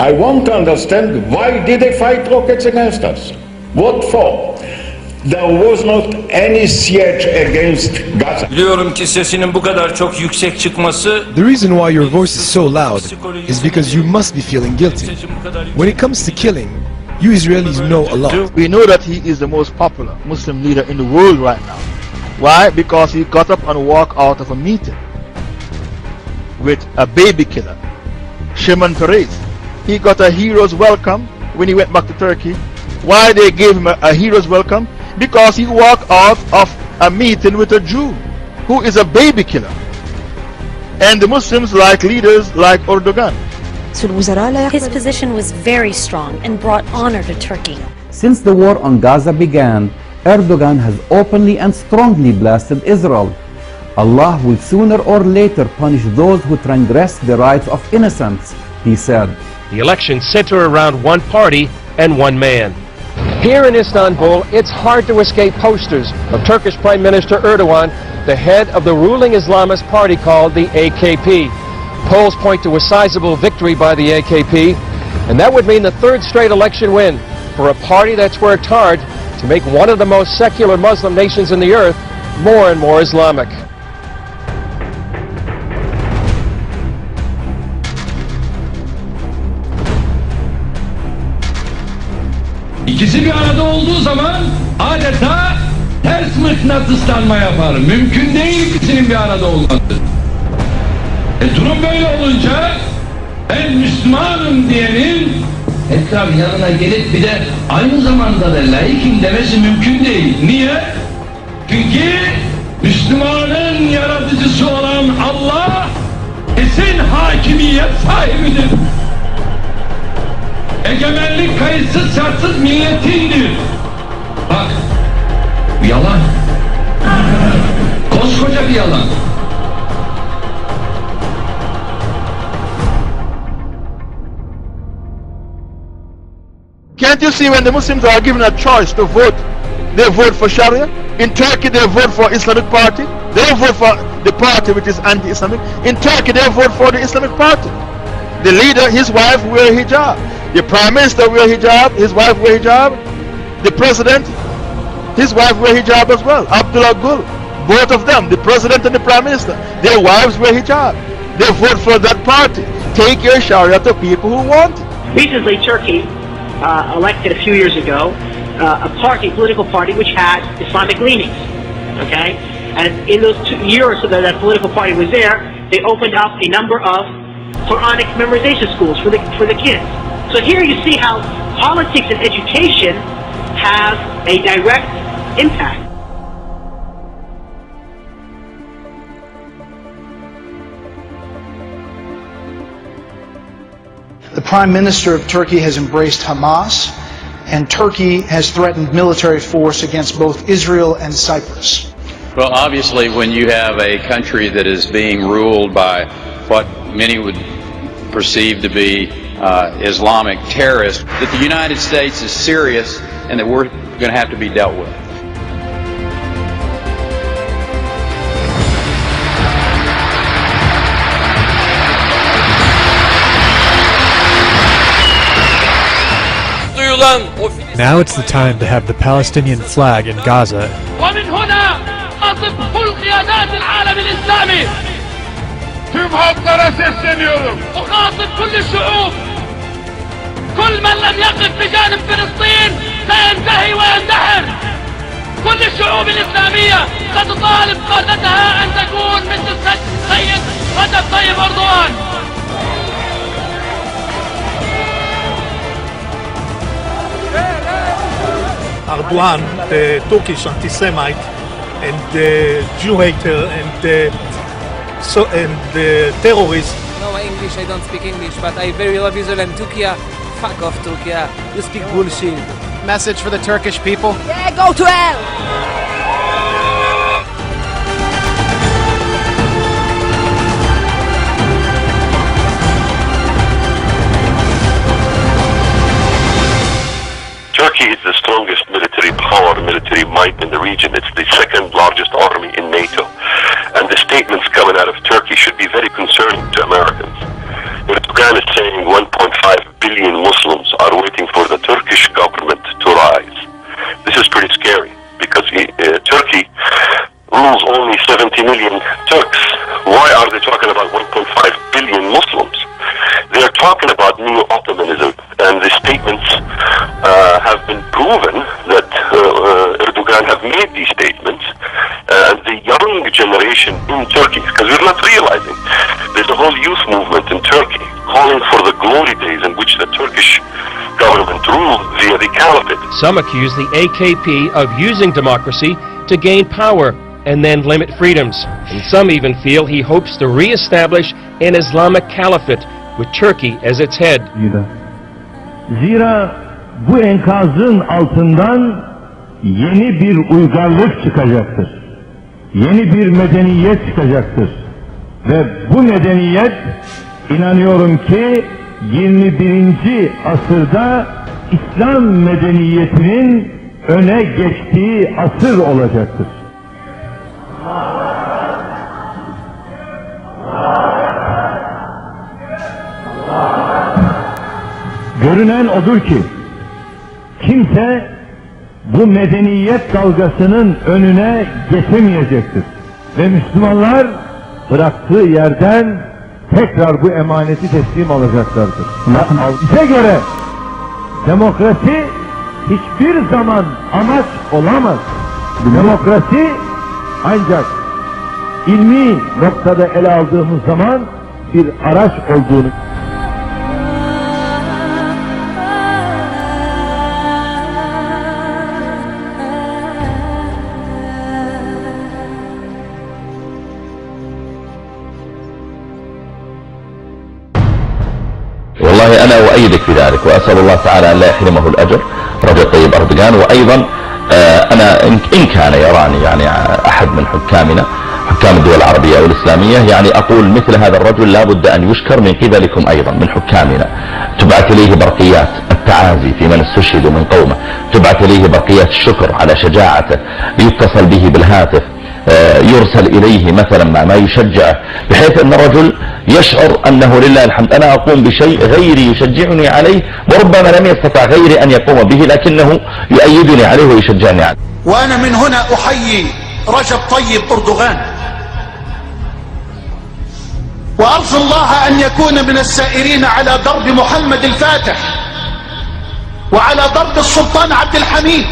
I want to understand, why did they fight rockets against us? What for? There was not any siege against Gaza. Biliyorum ki sesinin bu kadar çok yüksek çıkması. The reason why your voice is so loud is because you must be feeling guilty. When it comes to killing, you Israelis know a lot. We know that he is the most popular Muslim leader in the world right now. Why? Because he got up and walked out of a meeting with a baby killer, Shimon Peres. He got a hero's welcome when he went back to Turkey. Why they gave him a hero's welcome? Because he walked out of a meeting with a Jew who is a baby killer. And the Muslims like leaders like Erdogan. His position was very strong and brought honor to Turkey. Since the war on Gaza began, Erdogan has openly and strongly blasted Israel. Allah will sooner or later punish those who transgress the rights of innocents, he said. The elections center around one party and one man. Here in Istanbul, it's hard to escape posters of Turkish Prime Minister Erdogan, the head of the ruling Islamist party called the AKP. Polls point to a sizable victory by the AKP, and that would mean the third straight election win for a party that's worked hard to make one of the most secular Muslim nations in the earth more and more Islamic. İkisi bir arada olduğu zaman adeta ters mıknatıslanma yapar. Mümkün değil ikisinin bir arada olması. Durum böyle olunca ben Müslümanım diyenin tekrar yanına gelip bir de aynı zamanda da laikim demesi mümkün değil. Niye? Çünkü Müslümanın yaratıcısı olan Allah kesin hakimiyet sahibidir. Egemenlik kayıtsız şartsız milletindir. Bak, bu yalan. Koskoca bir yalan. Can't you see when the Muslims are given a choice to vote, they vote for Sharia? In Turkey they vote for Islamic Party. They vote for the party which is anti-Islamic. In Turkey they vote for the Islamic Party. The leader, his wife wear hijab. The Prime Minister wear hijab, his wife wear hijab. The President, his wife wear hijab as well. Abdullah Gül, both of them, the President and the Prime Minister, their wives wear hijab. They vote for that party. Take your Sharia to people who want it. Recently, Turkey elected a few years ago a political party which had Islamic leanings, okay? And in those 2 years that that political party was there, they opened up a number of Quranic memorization schools for the kids. So here you see how politics and education have a direct impact. The Prime Minister of Turkey has embraced Hamas, and Turkey has threatened military force against both Israel and Cyprus. Well, obviously, when you have a country that is being ruled by what many would perceive to be Islamic terrorists, that the United States is serious and that we're going to have to be dealt with. Now it's the time to have the Palestinian flag in Gaza. ومن هنا أطلب كل قيادات العالم الإسلامي. Tüm halklara sesleniyorum. أخاطب كل الشعوب. كل من لم يقف بجانب فلسطين سينتهي ويندحر. كل الشعوب الإسلامية ستطالب قادتها أن تكون مثل السيد رجب طيب أردوغان. Erdogan, the Turkish anti-Semite and the Jew hater and the terrorist. No, my English, I don't speak English, but I very love Israel and Turkey. Fuck off, Turkey. You speak bullshit. Message for the Turkish people? Yeah, go to hell! Turkey is the strongest military power, military might in the region. It's the second largest army in NATO. And the statements coming out of Turkey should be very concerning to Americans. Erdogan is saying 1.5 1.5 billion Muslims are waiting for the Turkish government to rise. This is pretty scary because Turkey rules only 70 million Turks. Why are they talking about 1.5 billion Muslims? They are talking about neo-Ottomanism, and the statements have been proven that Erdogan have made these statements. The young generation in Turkey, because we're not realizing, there's a whole youth movement in Turkey calling for the glory days in which the Turkish government ruled via the caliphate. Some accuse the AKP of using democracy to gain power and then limit freedoms. And some even feel he hopes to re-establish an Islamic caliphate with Turkey as its head. Zira bu enkazın altından yeni bir uygarlık çıkacaktır. Yeni bir medeniyet çıkacaktır. Ve bu medeniyet inanıyorum ki 21. asırda İslam medeniyetinin öne geçtiği asır olacaktır. Görünen odur ki kimse bu medeniyet dalgasının önüne geçemeyecektir. Ve Müslümanlar bıraktığı yerden tekrar bu emaneti teslim alacaklardır. Bize göre demokrasi hiçbir zaman amaç olamaz. Demokrasi ancak ilmi noktada ele aldığımız zaman bir araç olduğunu. والله أنا أؤيدك في ذلك وأسأل الله تعالى أن لا يحرمه الأجر رجب طيب أردوغان. وأيضا أنا إن كان يراني يعني أحد من حكامنا حكام الدول العربية والإسلامية يعني أقول مثل هذا الرجل لا بد أن يشكر من قبلكم أيضا من حكامنا. تبعث إليه برقيات التعازي في من استشهد من قومه، تبعث إليه برقيات الشكر على شجاعته، يتصل به بالهاتف، يرسل إليه مثلا ما يشجعه، بحيث أن الرجل يشعر أنه لله الحمد أنا أقوم بشيء غيري يشجعني عليه، وربما لم يستطع غيري أن يقوم به لكنه يؤيدني عليه ويشجعني عليه. وأنا من هنا أحيي رجب طيب أردوغان، وأرجو الله أن يكون من السائرين على درب محمد الفاتح وعلى درب السلطان عبد الحميد.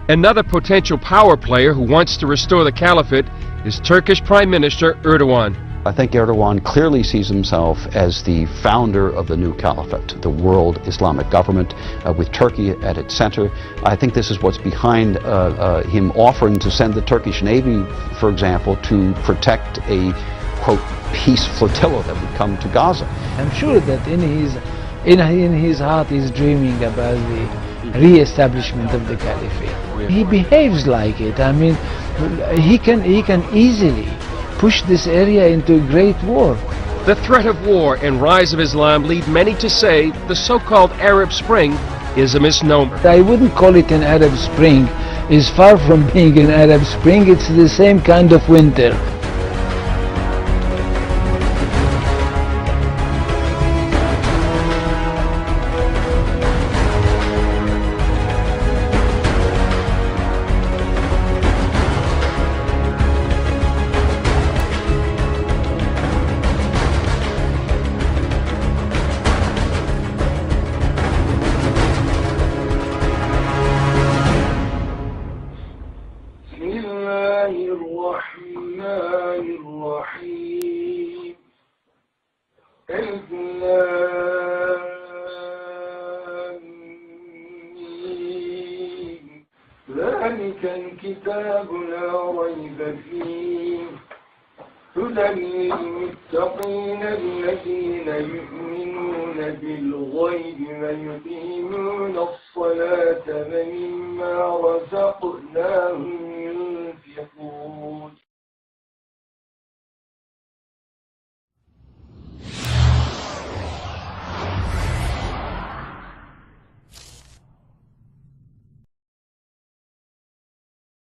Another potential power player who wants to restore the caliphate is Turkish Prime Minister Erdogan. I think Erdogan clearly sees himself as the founder of the new caliphate, the world Islamic government, with Turkey at its center. I think this is what's behind him offering to send the Turkish Navy, for example, to protect a, quote, peace flotilla that would come to Gaza. I'm sure that in his heart he's dreaming about the re-establishment of the caliphate. He behaves like it. I mean, he can easily push this area into a great war. The threat of war and rise of Islam lead many to say the so-called Arab Spring is a misnomer. I wouldn't call it an Arab Spring. It's far from being an Arab Spring. It's the same kind of winter. ذلك الكتاب لا ريب فيه هدى للمتقين الذين يؤمنون بالغيب ويقيمون الصلاة ومما رزقناهم